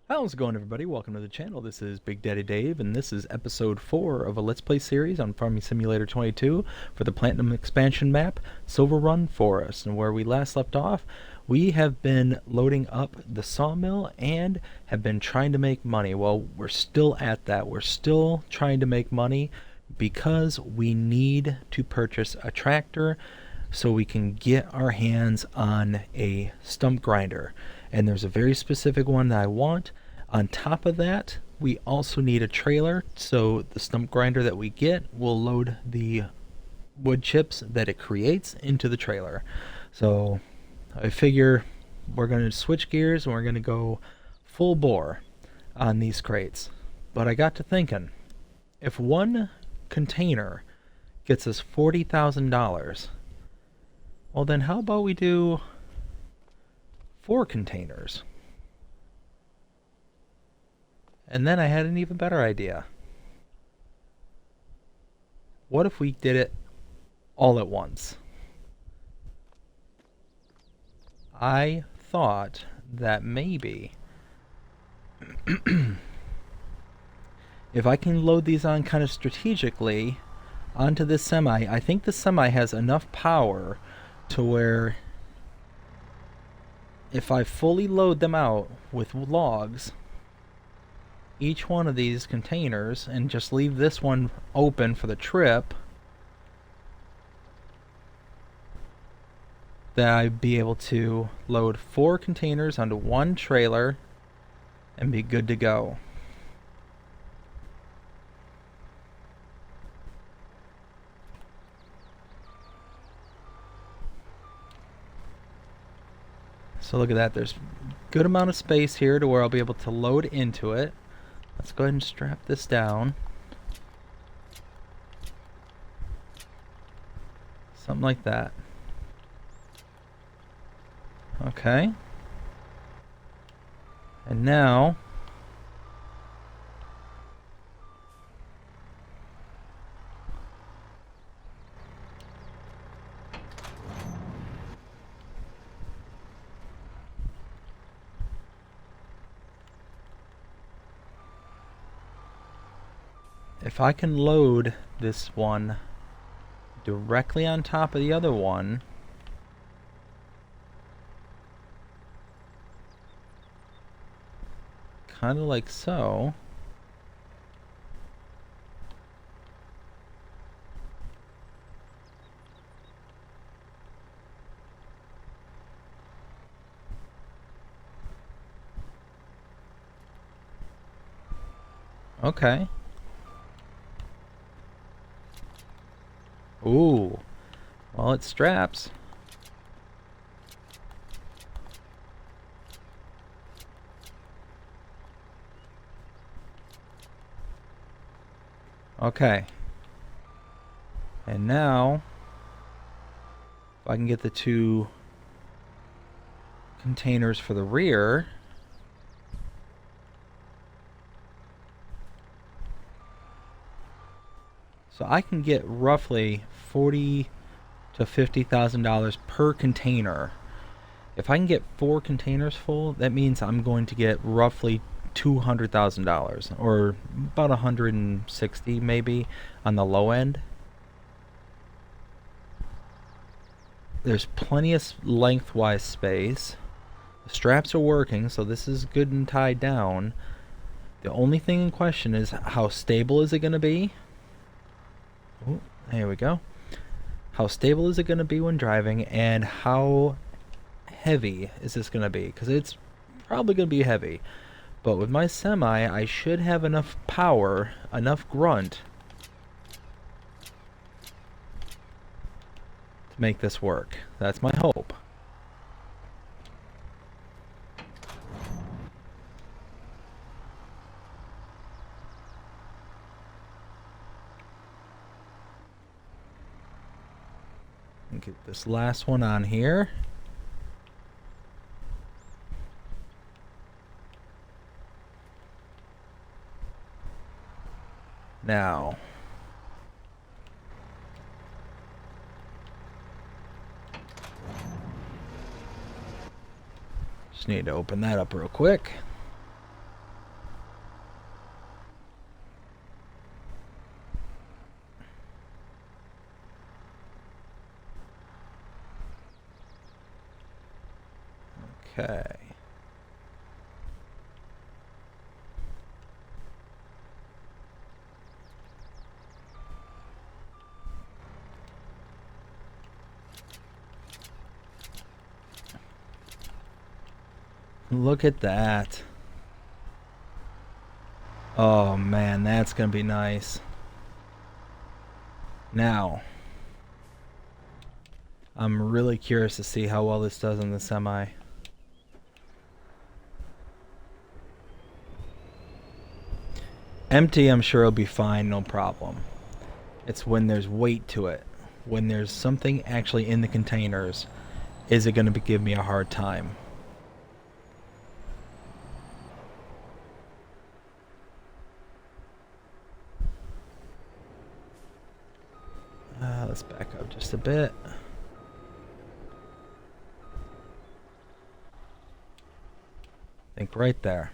How's it going, everybody? Welcome to the channel. This is Big Daddy Dave, and this is episode 4 of a Let's Play series on Farming Simulator 22 for the Platinum expansion map, Silverrun Forest. And where we last left off, we have been loading up the sawmill and have been trying to make money. Well, we're still at that. We're still trying to make money because we need to purchase a tractor so we can get our hands on a stump grinder. And there's a very specific one that I want. On top of that, we also need a trailer, so the stump grinder that we get will load the wood chips that it creates into the trailer. So I figure we're going to switch gears and we're going to go full bore on these crates. But I got to thinking, if one container gets us $40,000, well then how about we do 4 containers? And then I had an even better idea. What if we did it all at once? I thought that maybe if I can load these on kind of strategically onto this semi, I think the semi has enough power to where if I fully load them out with logs, each one of these containers, and just leave this one open for the trip, that I'd be able to load 4 containers onto one trailer and be good to go. So look at that, there's a good amount of space here to where I'll be able to load into it. Let's go ahead and strap this down. Something like that. Okay. And now if I can load this one directly on top of the other one, kind of like so. Okay. Ooh. Well, it straps. Okay. And now, if I can get the 2 containers for the rear, so I can get roughly $40,000 to $50,000 per container. If I can get 4 containers full, that means I'm going to get roughly $200,000, or about 160 maybe on the low end. There's plenty of lengthwise space. The straps are working, so this is good and tied down. The only thing in question is how stable is it going to be? Ooh, there we go. How stable is it going to be when driving, and how heavy is this going to be? Because it's probably going to be heavy. But with my semi, I should have enough power, enough grunt to make this work. That's my hope. Get this last one on here. Now, just need to open that up real quick. Okay. Look at that. Oh man, that's gonna be nice. Now, I'm really curious to see how well this does on the semi. Empty, I'm sure it'll be fine, no problem. It's when there's weight to it, when there's something actually in the containers, is it going to give me a hard time? Let's back up just a bit. I think right there.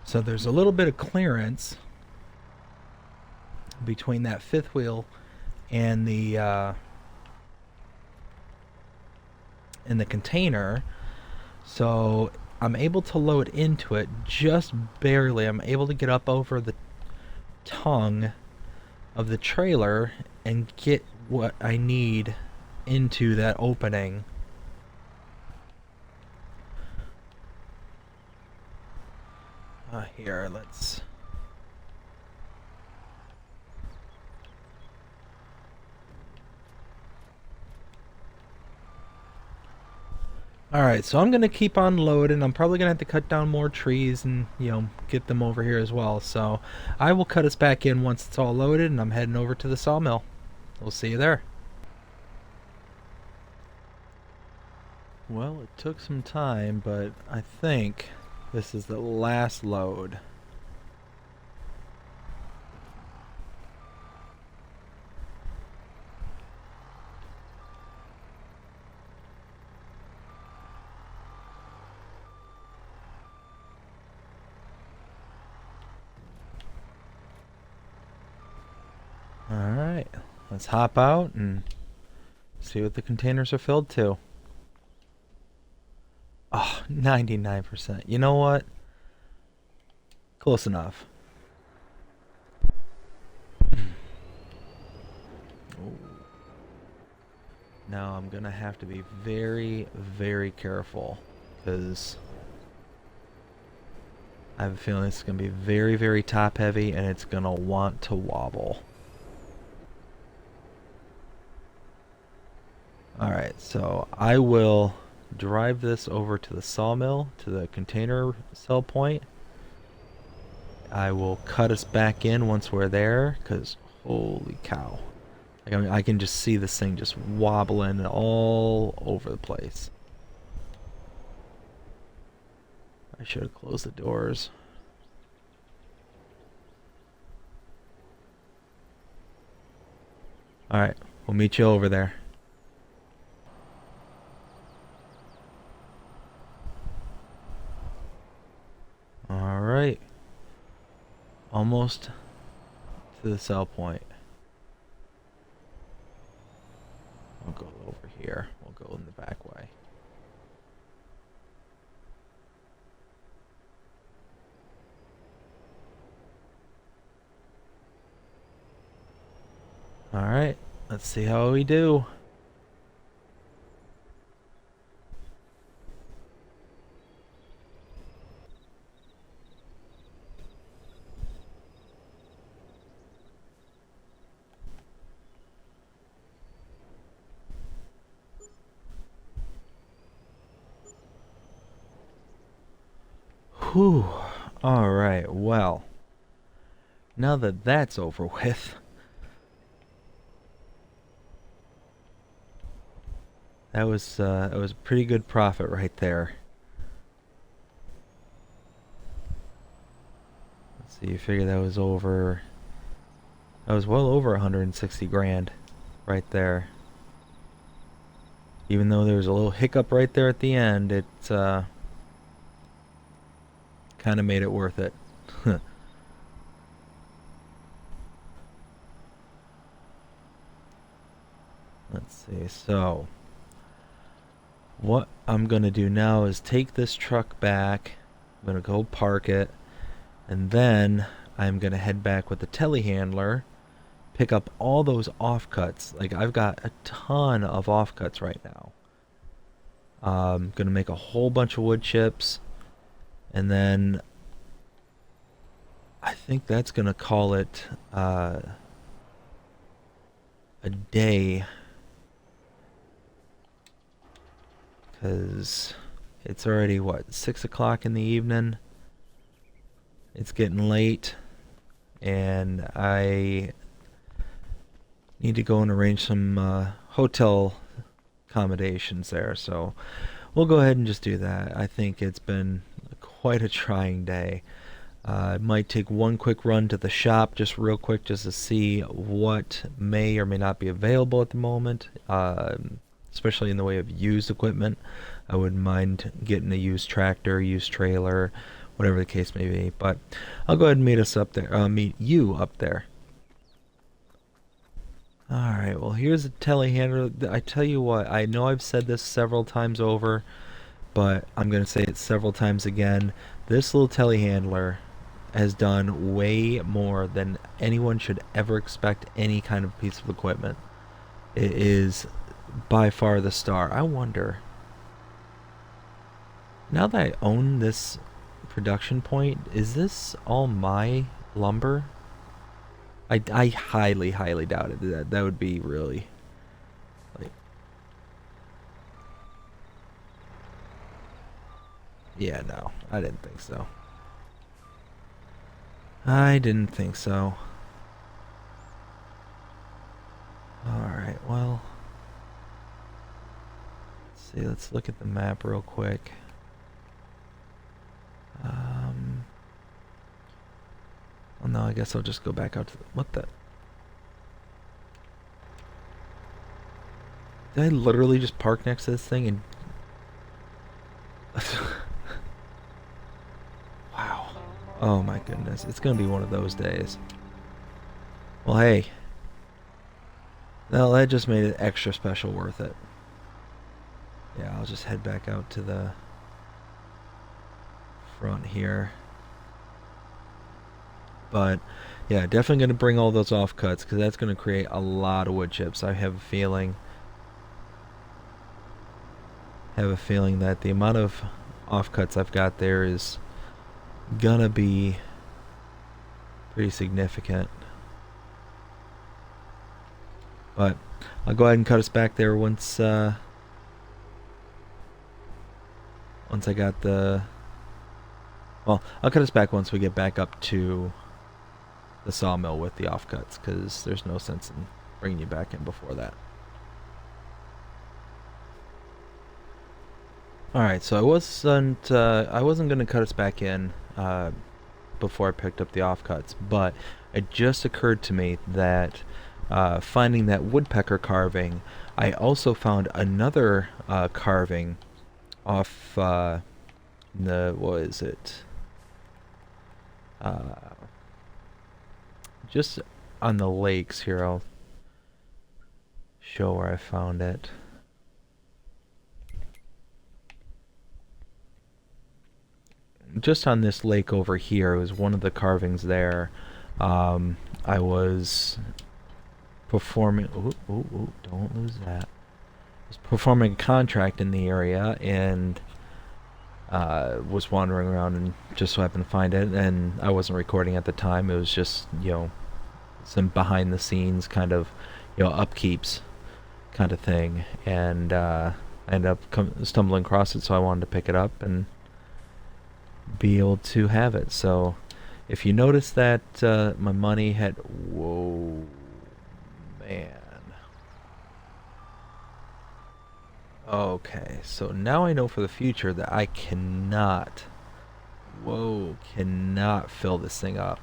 So there's a little bit of clearance between that fifth wheel and the container. So I'm able to load into it just barely. I'm able to get up over the tongue of the trailer and get what I need into that opening. Here, let's... Alright, so I'm going to keep on loading. I'm probably going to have to cut down more trees and, get them over here as well. So I will cut us back in once it's all loaded, and I'm heading over to the sawmill. We'll see you there. Well, it took some time, but I think this is the last load. Alright, let's hop out and see what the containers are filled to. Oh, 99%. You know what? Close enough. Now I'm gonna have to be very, very careful, because I have a feeling it's gonna be very, very top heavy and it's gonna want to wobble. Alright, so I will drive this over to the sawmill, to the container sell point. I will cut us back in once we're there, because holy cow. Like, I mean, I can just see this thing just wobbling all over the place. I should have closed the doors. Alright, we'll meet you over there. Alright. Almost to the sell point. Let's see how we do. Whew. Alright, well. Now that that's over with, that was a pretty good profit right there. Let's see, you figure that was over, that was well over 160 grand right there. Even though there was a little hiccup right there at the end, it kind of made it worth it. Let's see, so what I'm gonna do now is take this truck back. I'm gonna go park it, and then I'm gonna head back with the telehandler, pick up all those offcuts. Like, I've got a ton of offcuts right now. Gonna make a whole bunch of wood chips, and then I think that's gonna call it a day, because it's already, what, 6 o'clock in the evening. It's getting late, and I need to go and arrange some hotel accommodations there, so we'll go ahead and just do that. I think it's been quite a trying day. I might take one quick run to the shop just real quick just to see what may or may not be available at the moment, especially in the way of used equipment. I wouldn't mind getting a used tractor, used trailer, whatever the case may be. But I'll go ahead and meet us up there. Meet you up there. Alright, well, here's a telehandler. I tell you what, I know I've said this several times over, but I'm going to say it several times again. This little telehandler has done way more than anyone should ever expect any kind of piece of equipment. It is by far the star. I wonder, now that I own this production point, is this all my lumber? I highly, highly doubt it. That would be really, like, yeah, no, I didn't think so. I didn't think so. Alright, well, let's see, let's look at the map real quick. Oh no, I guess I'll just go back out to the, what the? Did I literally just park next to this thing and... Wow. Oh my goodness, it's gonna be one of those days. Well, hey. Well, that just made it extra special worth it. Yeah, I'll just head back out to the front here. But yeah, definitely going to bring all those offcuts because that's going to create a lot of wood chips. I have a feeling that the amount of offcuts I've got there is gonna be pretty significant. But I'll go ahead and cut us back there once I got the, well, I'll cut us back once we get back up to the sawmill with the offcuts, because there's no sense in bringing you back in before that. Alright, so I wasn't going to cut us back in before I picked up the offcuts, but it just occurred to me that finding that woodpecker carving, I also found another carving off the, what is it? Just on the lakes here. I'll show where I found it. Just on this lake over here, it was one of the carvings there. I was performing. Ooh, ooh, ooh! Don't lose that. Was performing a contract in the area and was wandering around and just so happened to find it. And I wasn't recording at the time. It was just some behind the scenes kind of upkeeps kind of thing. And I ended up stumbling across it, so I wanted to pick it up and be able to have it. So if you notice that my money had... Whoa, man. Okay, so now I know for the future that I cannot... Whoa, cannot fill this thing up.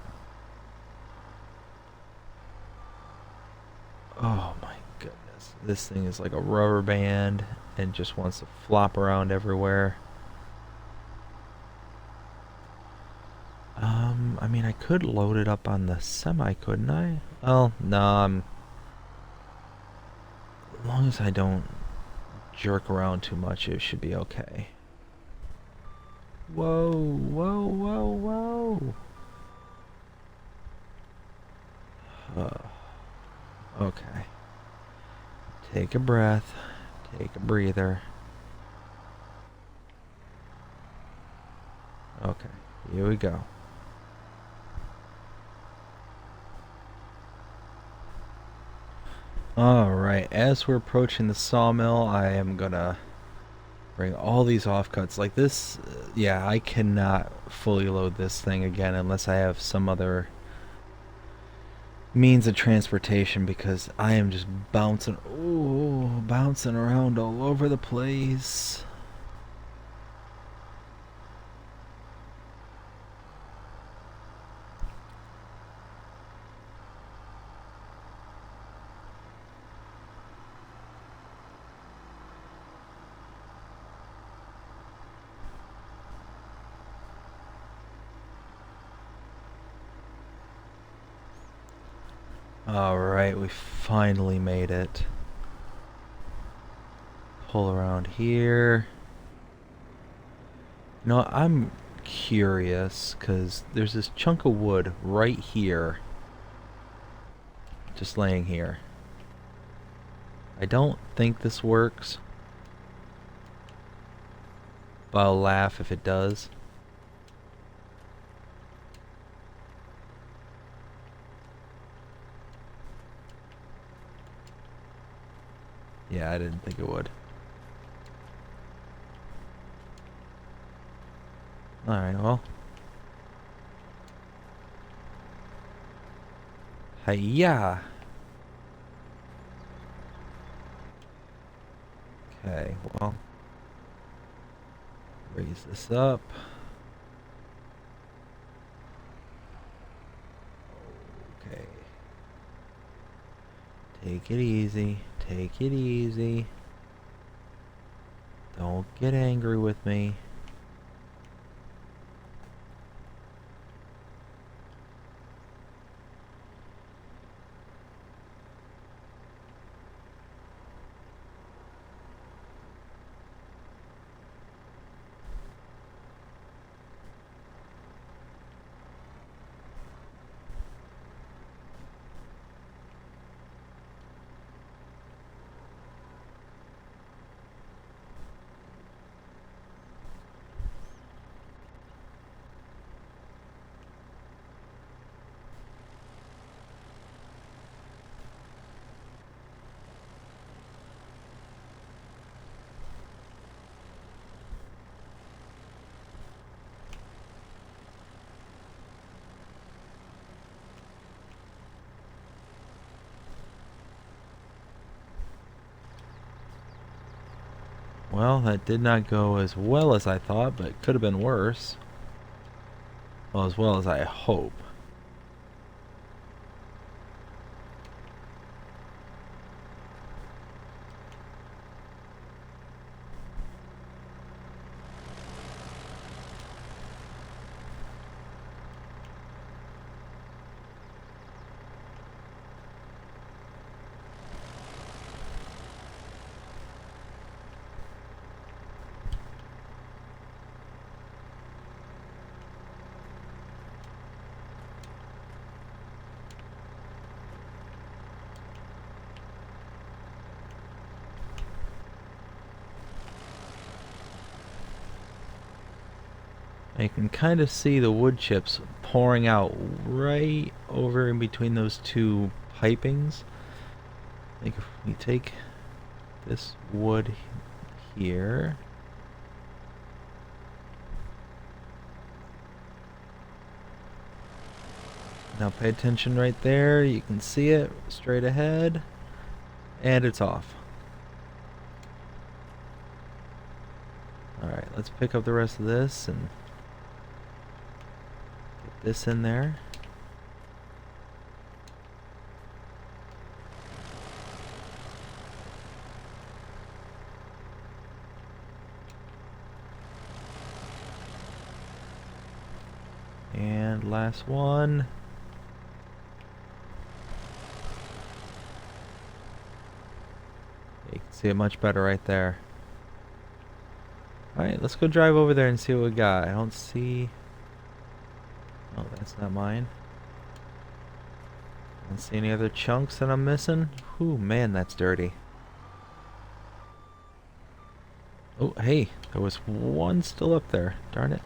Oh my goodness. This thing is like a rubber band and just wants to flop around everywhere. I mean, I could load it up on the semi, couldn't I? Well, no, as long as I don't jerk around too much, it should be okay. Whoa, whoa, whoa, whoa. Okay. Take a breath. Take a breather. Okay, here we go. Alright, as we're approaching the sawmill, I am gonna bring all these offcuts. Like this, yeah, I cannot fully load this thing again unless I have some other means of transportation, because I am just bouncing around all over the place. Alright, we finally made it. Pull around here. You know, I'm curious, because there's this chunk of wood right here. Just laying here. I don't think this works, but I'll laugh if it does. Yeah, I didn't think it would. Alright, well. Hiya! Okay, well. Raise this up. Okay. Take it easy. Take it easy. Don't get angry with me. Well, that did not go as well as I thought, but it could have been worse. Well, as well as I hope. And you can kind of see the wood chips pouring out right over in between those two pipings. I think if we take this wood here, now pay attention right there, you can see it straight ahead, and it's off. Alright, let's pick up the rest of this and get this in there. And last one. You can see it much better right there. Alright, let's go drive over there and see what we got. I don't see... Oh, that's not mine. I don't see any other chunks that I'm missing. Ooh, man, that's dirty. Oh, hey, there was one still up there. Darn it.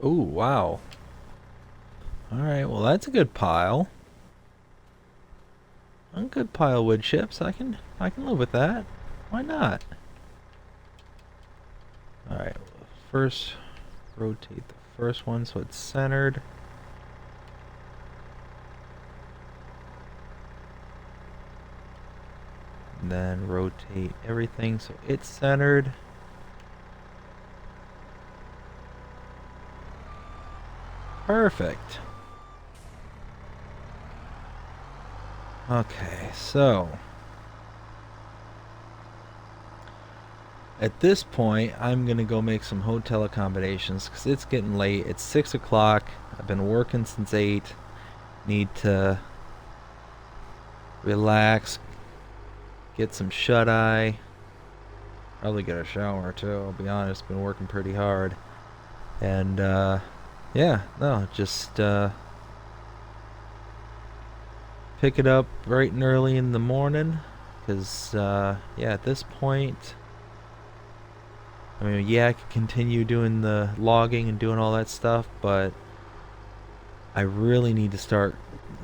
Ooh, wow. Alright, well that's a good pile. A good pile of wood chips. I can live with that. Why not? Alright, first rotate the first one so it's centered. And then rotate everything so it's centered. Perfect. Okay, so at this point I'm gonna go make some hotel accommodations because it's getting late. It's 6 o'clock. I've been working since 8. Need to relax, get some shut-eye, probably get a shower too. I'll be honest, been working pretty hard. And yeah, no, just pick it up bright and early in the morning, because yeah, at this point, I mean, yeah, I could continue doing the logging and doing all that stuff, but I really need to start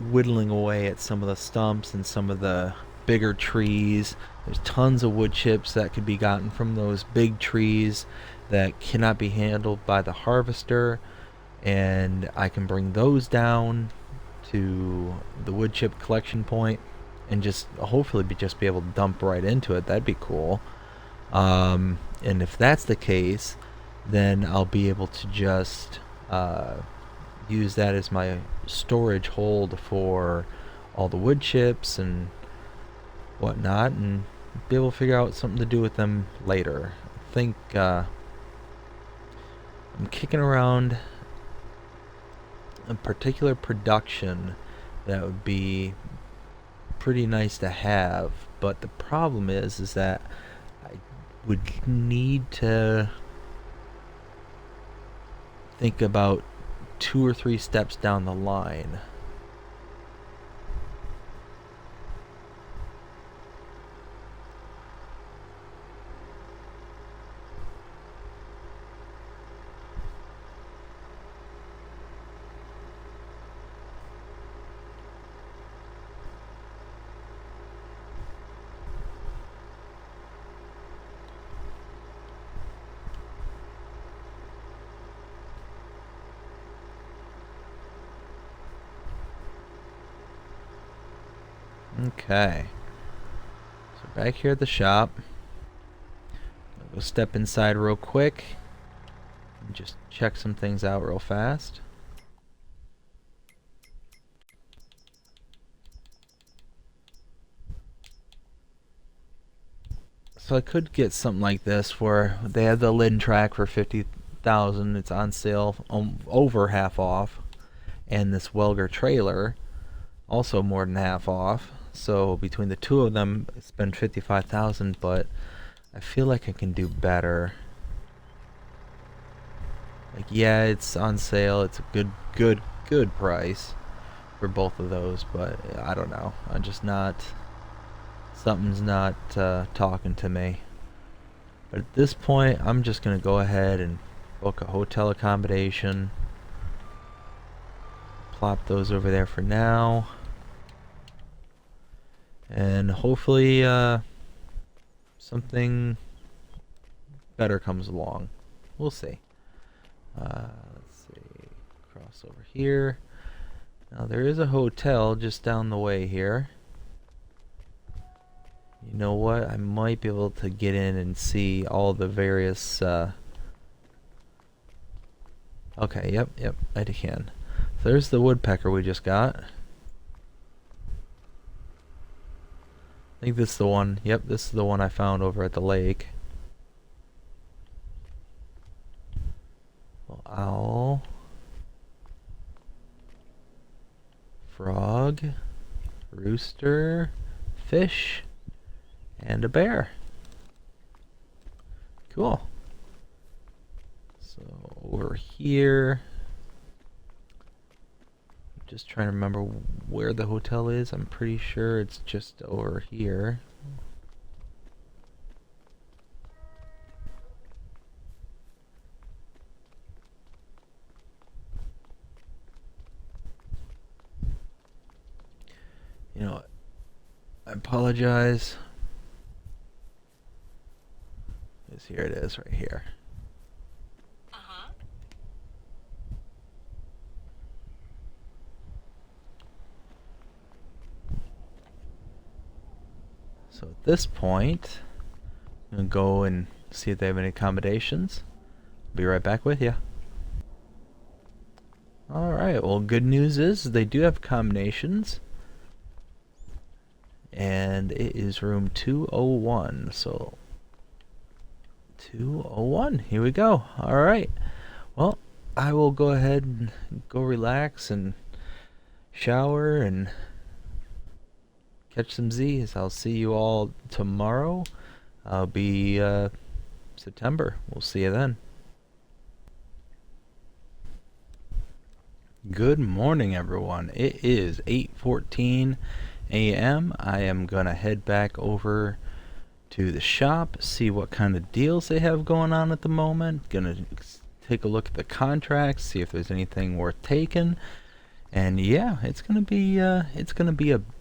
whittling away at some of the stumps and some of the bigger trees. There's tons of wood chips that could be gotten from those big trees that cannot be handled by the harvester, and I can bring those down to the wood chip collection point and just hopefully just be able to dump right into it. That'd be cool. And if that's the case, then I'll be able to just use that as my storage hold for all the wood chips and whatnot, and be able to figure out something to do with them later. I think I'm kicking around a particular production that would be pretty nice to have, but the problem is that I would need to think about 2 or 3 steps down the line. Okay, so back here at the shop, I'll go step inside real quick and just check some things out real fast. So I could get something like this where they have the lid track for 50,000. It's on sale, over half off. and this Welger trailer, also more than half off. So between the two of them, I spend 55,000, but I feel like I can do better. Like, yeah, it's on sale. It's a good price for both of those, but I don't know. I'm just not. Something's not talking to me. But at this point, I'm just gonna go ahead and book a hotel accommodation. Plop those over there for now. And hopefully something better comes along. We'll see. Let's see. Cross over here. Now there is a hotel just down the way here. You know what? I might be able to get in and see all the various okay, yep, I can. So there's the woodpecker we just got. I think this is the one. Yep, this is the one I found over at the lake. Well, owl. Frog. Rooster. Fish. And a bear. Cool. So over here. Just trying to remember where the hotel is. I'm pretty sure it's just over here. You know what? I apologize. Here it is, right here. So at this point, I'm gonna go and see if they have any accommodations. Be right back with you. Alright, well, good news is they do have accommodations. And it is room 201. So 201, here we go. Alright, well, I will go ahead and go relax and shower and catch some Z's. I'll see you all tomorrow. I'll be September. We'll see you then. Good morning, everyone. It is 8:14 a.m. I am gonna head back over to the shop, see what kind of deals they have going on at the moment. Gonna take a look at the contracts, see if there's anything worth taking. And yeah, it's gonna be a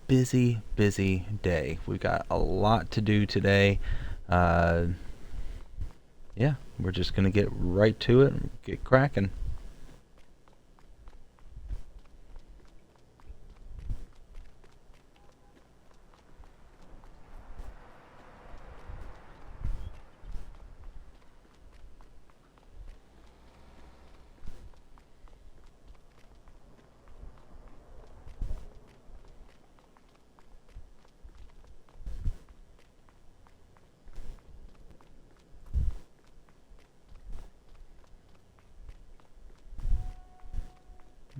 busy day. We got a lot to do today. Yeah, we're just gonna get right to it and get cracking.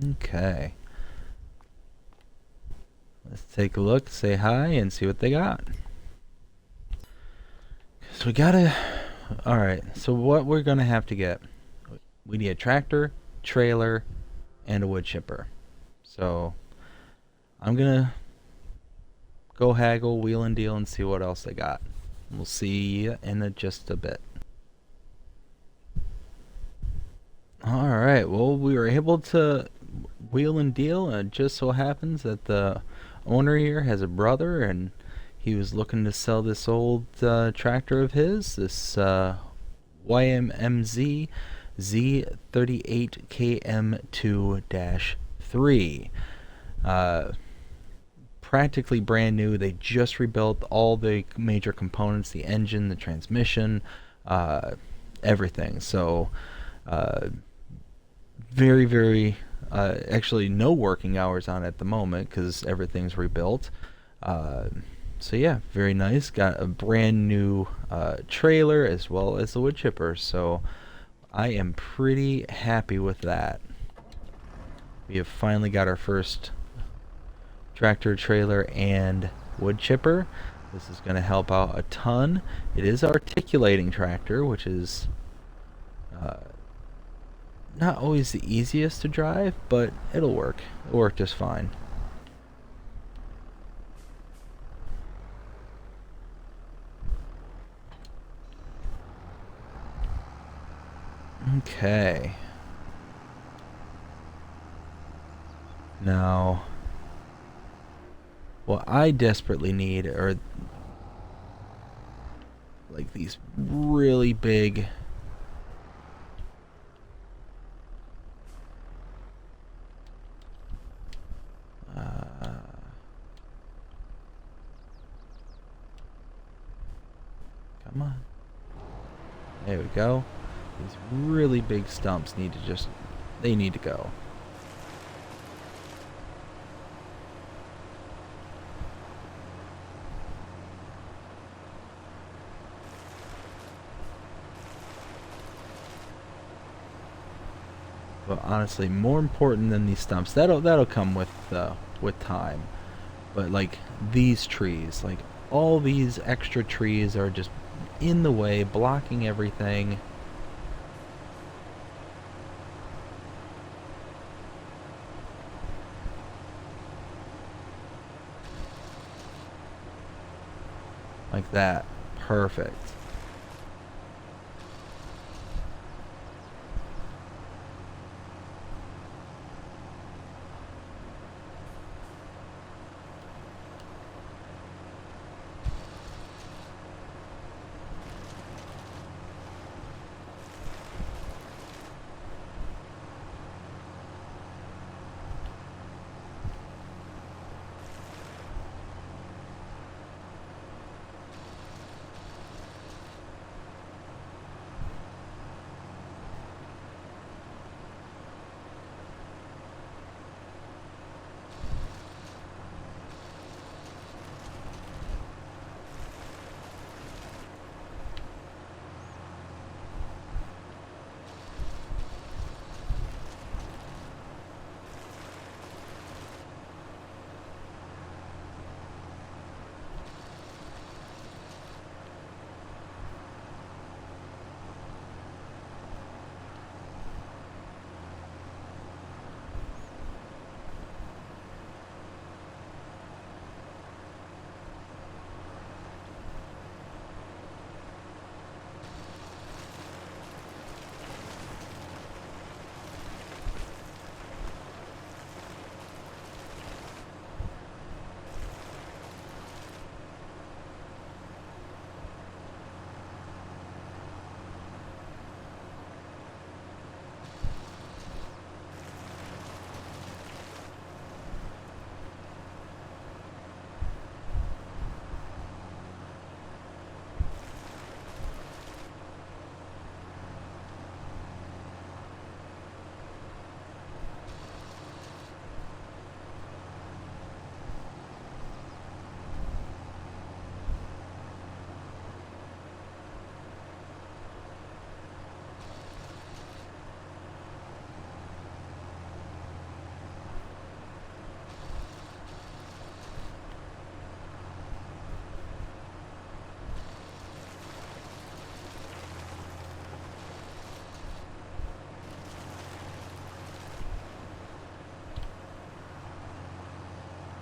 Okay. Let's take a look, say hi, and see what they got. So we gotta... Alright, so what we're gonna have to get... We need a tractor, trailer, and a wood chipper. So I'm gonna go haggle, wheel and deal, and see what else they got. We'll see you in just a bit. Alright, well, we were able to wheel and deal, and it just so happens that the owner here has a brother, and he was looking to sell this old tractor of his, this YMMZ Z38KM2-3. Practically brand new. They just rebuilt all the major components, the engine, the transmission, everything. So very actually no working hours on it at the moment because everything's rebuilt. So yeah, very nice. Got a brand new trailer as well as the wood chipper, so I am pretty happy with that. We have finally got our first tractor trailer and wood chipper. This is going to help out a ton. It is an articulating tractor, which is not always the easiest to drive, but it'll work. It'll work just fine. Okay. Now, what I desperately need are like these really big come on. There we go. These really big stumps need to they need to go. But honestly, more important than these stumps, that'll come with time. But like these trees, like all these extra trees are just in the way, blocking everything. Like that. Perfect.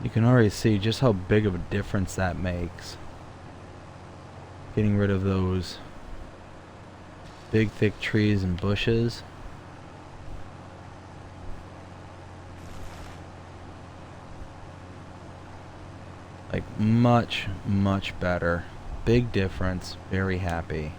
You can already see just how big of a difference that makes. Getting rid of those big thick trees and bushes. Like much, much better. Big difference. Very happy.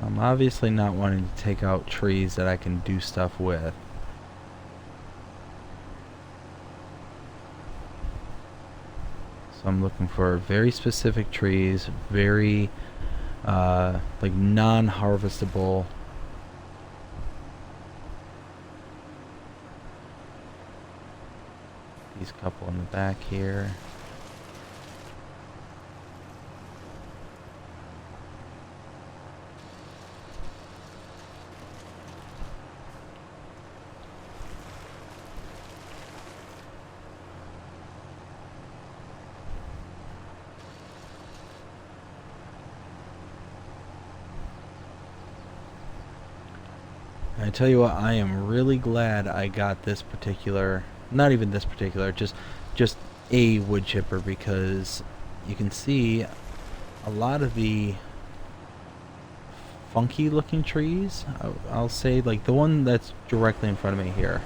I'm obviously not wanting to take out trees that I can do stuff with. So I'm looking for very specific trees, very like non-harvestable. These couple in the back here. I tell you what, I am really glad I got this particular, not even this particular, just a wood chipper, because you can see a lot of the funky looking trees. I'll say, like the one that's directly in front of me here.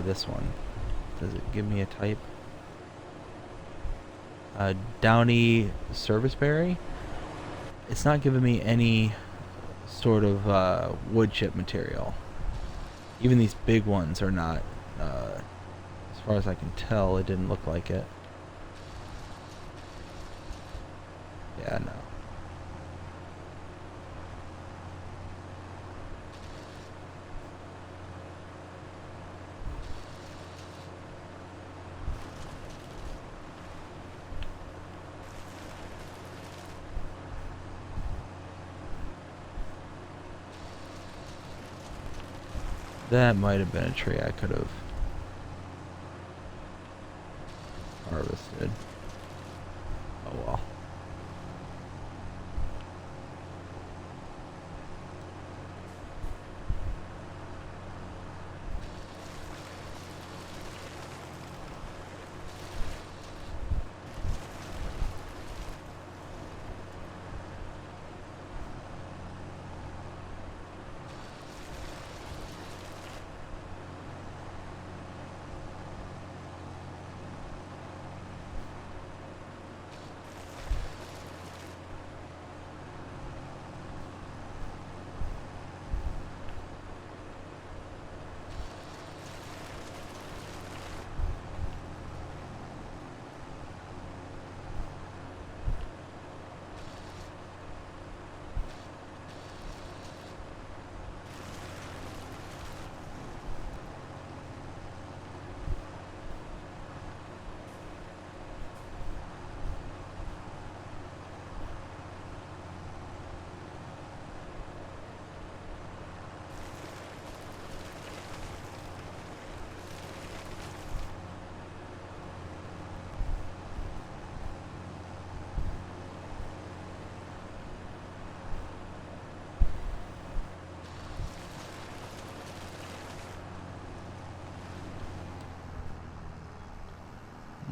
This one. Does it give me a type? Downy serviceberry. It's not giving me any sort of wood chip material. Even these big ones are not. As far as I can tell, it didn't look like it. Yeah, no. That might have been a tree I could have harvested. Oh well.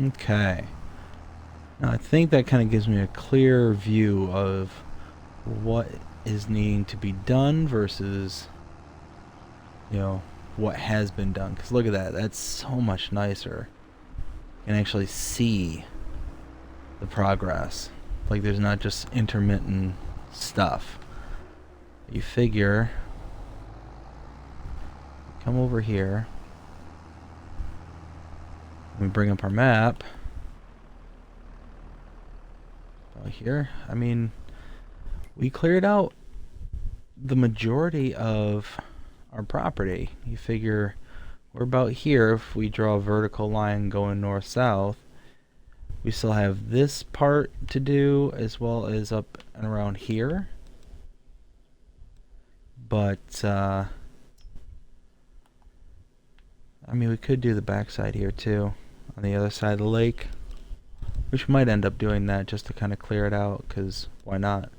Okay. Now I think that kind of gives me a clear view of what is needing to be done versus, you know, what has been done. Because look at that. That's so much nicer. You can actually see the progress. Like there's not just intermittent stuff. You figure, come over here. We bring up our map. Here, I mean, we cleared out the majority of our property. You figure we're about here. If we draw a vertical line going north-south, we still have this part to do as well as up and around here. But I mean, we could do the backside here too, on the other side of the lake. Which might end up doing that just to kind of clear it out, because why not?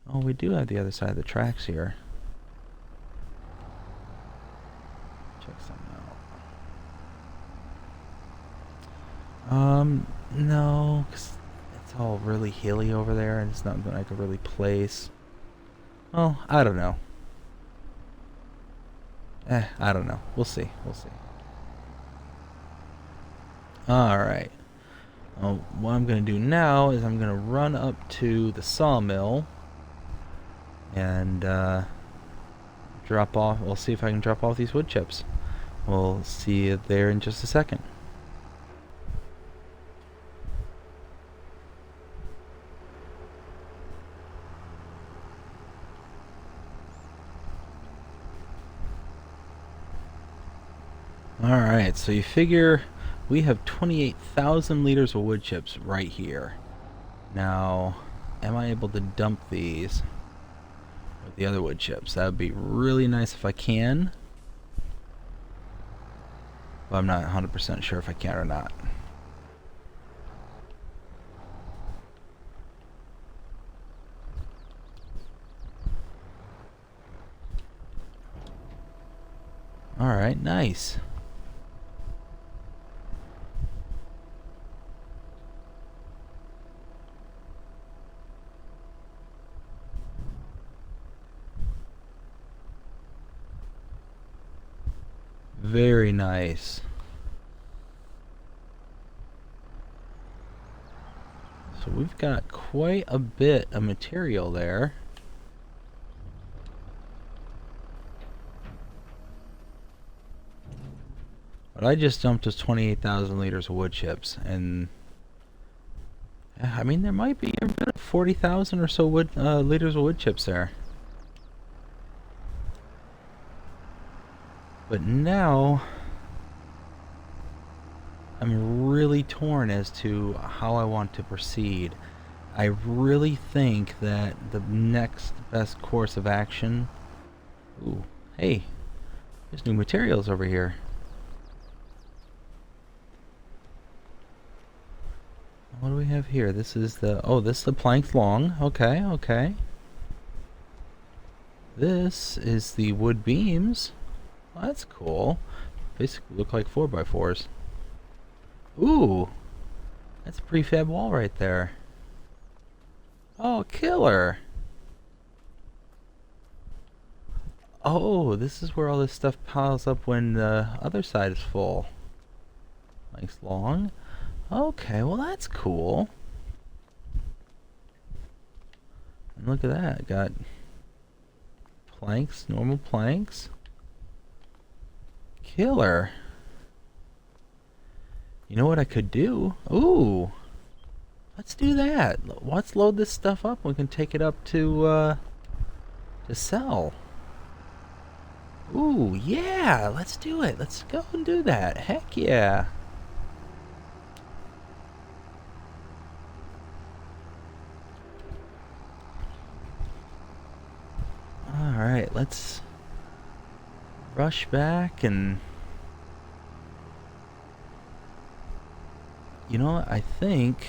Oh, we do have the other side of the tracks here. Check something out. No, because it's all really hilly over there, and it's not something I could really place. Well, I don't know. I don't know. We'll see. We'll see. Alright. What I'm going to do now is I'm going to run up to the sawmill and drop off. We'll see if I can drop off these wood chips. We'll see you there in just a second. Alright, so you figure we have 28,000 liters of wood chips right here. Now, am I able to dump these with the other wood chips? That would be really nice if I can. But I'm not 100% sure if I can or not. Alright, nice. Very nice. So we've got quite a bit of material there. What I just dumped was 28,000 liters of wood chips, and I mean there might be 40,000 or so liters of wood chips there. But now I'm really torn as to how I want to proceed. I really think that the next best course of action... Ooh, hey, there's new materials over here. What do we have here? This is the... Oh, this is the planks long. Okay, okay. This is the wood beams. Well, that's cool. Basically look like 4x4s. Ooh! That's a prefab wall right there. Oh, killer! Oh, this is where all this stuff piles up when the other side is full. Planks long. Okay, well that's cool. And look at that, got planks, normal planks. Killer. You know what I could do? Ooh, let's do that. Let's load this stuff up. We can take it up to sell. Ooh, yeah, let's do it. Let's go and do that. Heck yeah. Alright, let's rush back and... You know what, I think...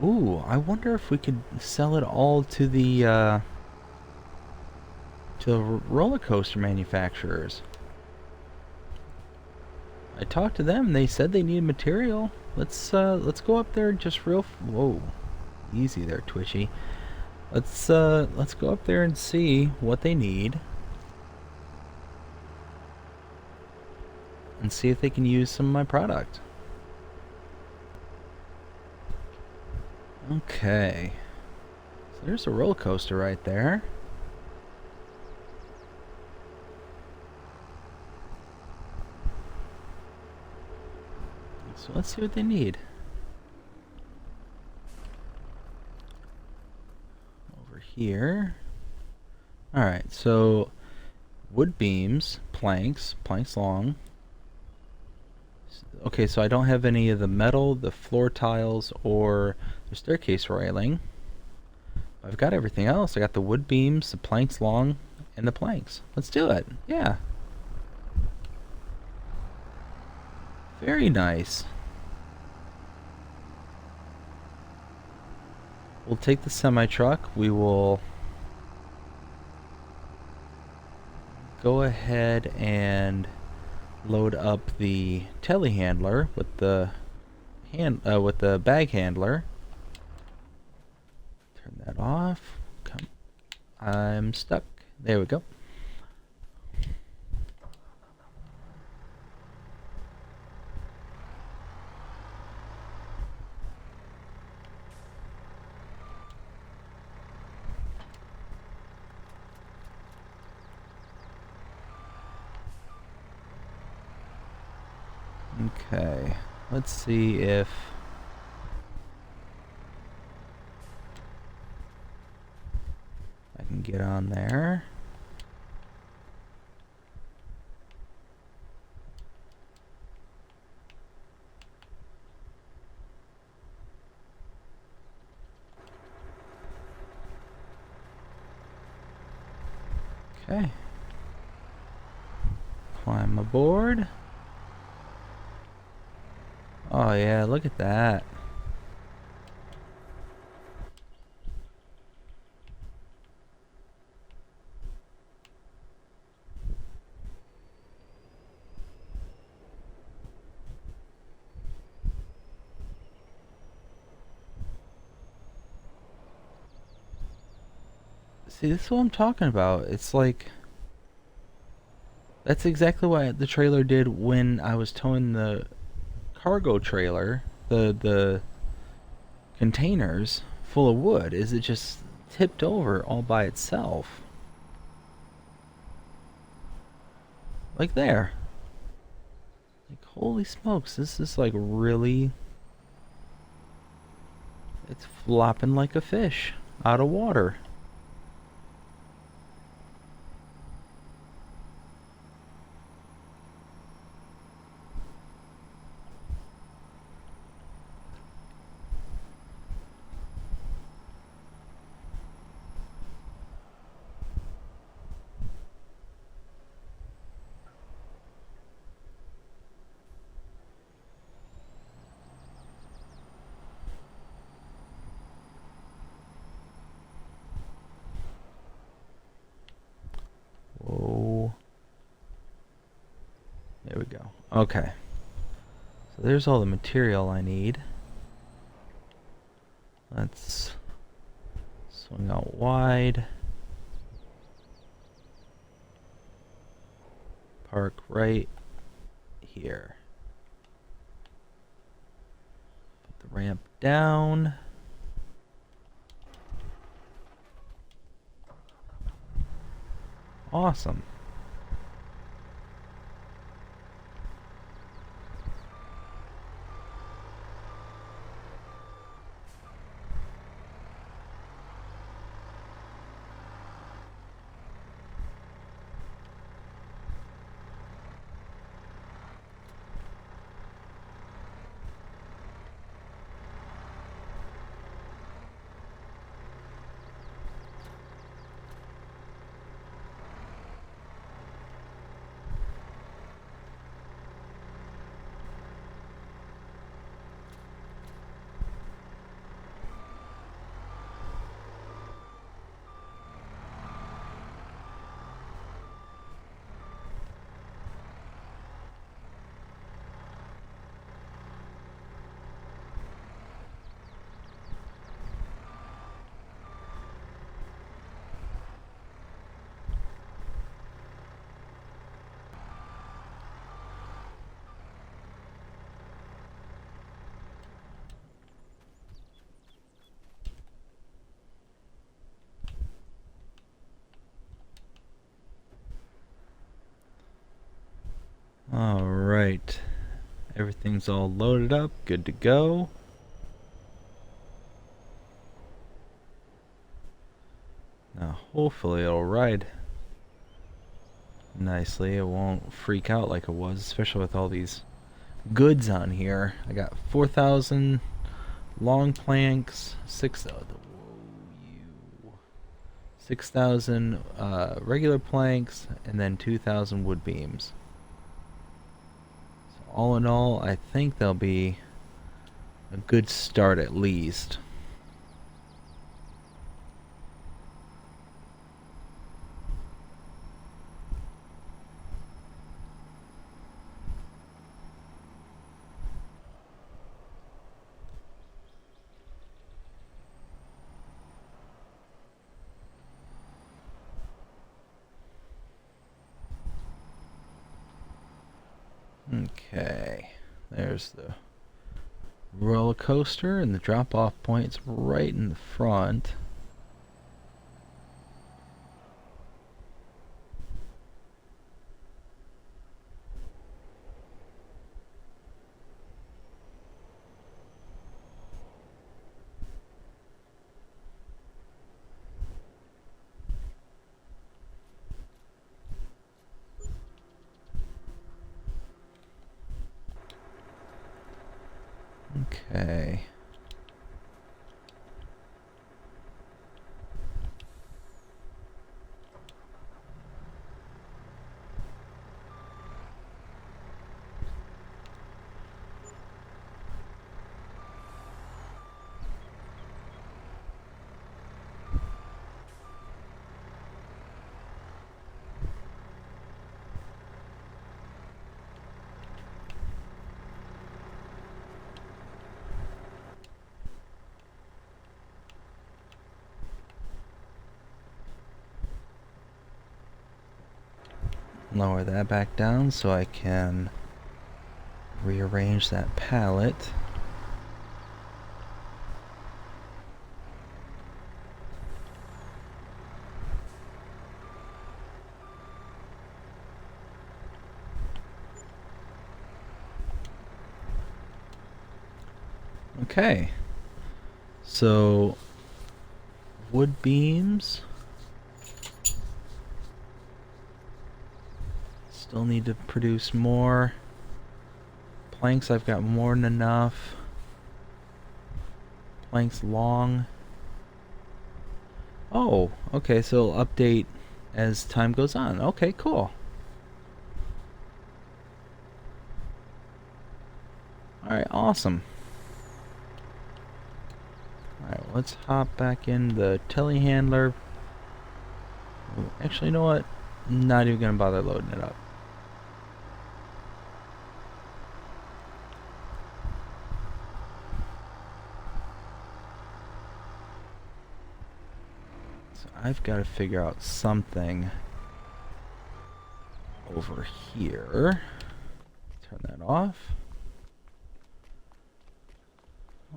Ooh, I wonder if we could sell it all to the roller coaster manufacturers. I talked to them, they said they needed material. Let's go up there just real... Whoa. Easy there, Twitchy. Let's go up there and see what they need. And see if they can use some of my product. Okay. So there's a roller coaster right there. So let's see what they need. Over here. Alright, so wood beams, planks long. Okay, so I don't have any of the metal, the floor tiles, or the staircase railing. I've got everything else. I got the wood beams, the planks long, and the planks. Let's do it. Yeah. Very nice. We'll take the semi-truck. We will go ahead and load up the telehandler with the bag handler. Turn that off. Come. I'm stuck. There we go. Okay, let's see if get on there. Okay. Climb aboard. Oh yeah, look at that. See, this is what I'm talking about. It's like, that's exactly what the trailer did when I was towing the cargo trailer, the containers full of wood. Is it just tipped over all by itself? Like there. Like, holy smokes, this is like really... It's flopping like a fish out of water. Whoa. There we go. Okay. So there's all the material I need. Let's swing out wide. Park right here. Put the ramp down. Awesome. Alright. Everything's all loaded up, good to go. Now hopefully it'll ride nicely. It won't freak out like it was, especially with all these goods on here. I got 4,000 long planks, 6,000 regular planks, and then 2,000 wood beams. So all in all, I think there'll be a good start at least. Okay, there's the roller coaster, and the drop-off point's right in the front. Okay. Lower that back down so I can rearrange that pallet. Okay. So, wood beams. Still need to produce more. Planks, I've got more than enough. Planks long. Oh, okay, so it'll update as time goes on. Okay, cool. Alright, awesome. Alright, let's hop back in the telehandler. Actually, you know what? Not even gonna bother loading it up. So I've got to figure out something over here. Turn that off.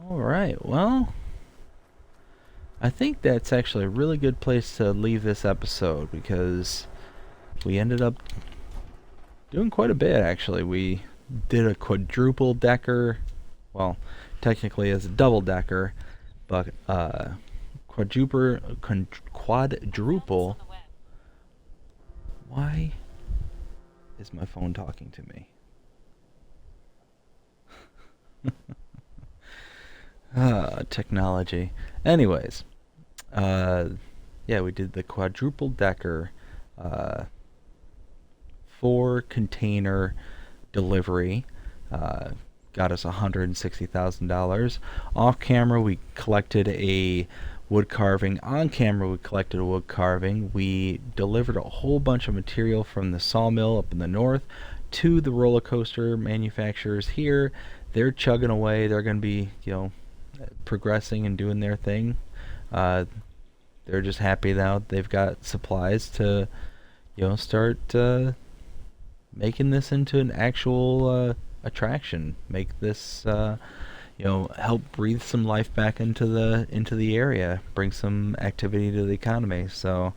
Alright, well, I think that's actually a really good place to leave this episode because we ended up doing quite a bit, actually. We did a quadruple decker. Well, technically it's a double decker, but quadruple. Why is my phone talking to me? Technology. Anyways, yeah, we did the quadruple decker 4-container delivery. Got us $160,000. Off camera, we collected a wood carving. On camera, we collected a wood carving. We delivered a whole bunch of material from the sawmill up in the north to the roller coaster manufacturers here. They're chugging away. They're going to be, progressing and doing their thing. They're just happy now they've got supplies to, start making this into an actual attraction. Make this, help breathe some life back into the area, bring some activity to the economy. So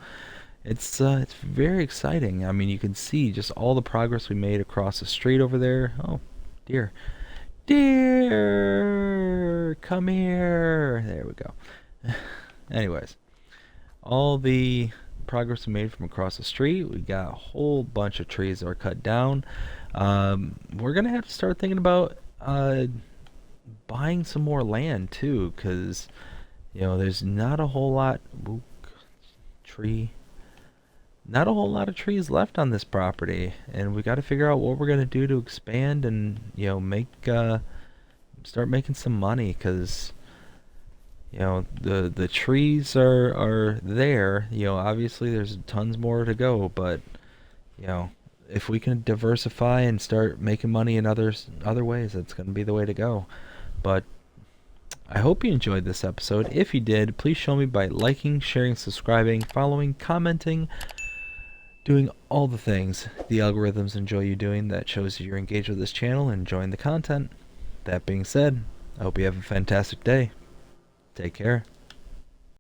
it's very exciting. I mean, you can see just all the progress we made across the street over there. Oh, dear. Dear, come here. There we go. Anyways, all the progress we made from across the street. We got a whole bunch of trees that were cut down. We're gonna have to start thinking about buying some more land too, because there's not a whole lot. Not a whole lot of trees left on this property, and we got to figure out what we're gonna do to expand and start making some money, because the trees are there. Obviously there's tons more to go, but if we can diversify and start making money in other ways, that's going to be the way to go. But I hope you enjoyed this episode. If you did, please show me by liking, sharing, subscribing, following, commenting, doing all the things the algorithms enjoy you doing. That shows you're engaged with this channel and enjoying the content. That being said, I hope you have a fantastic day. Take care.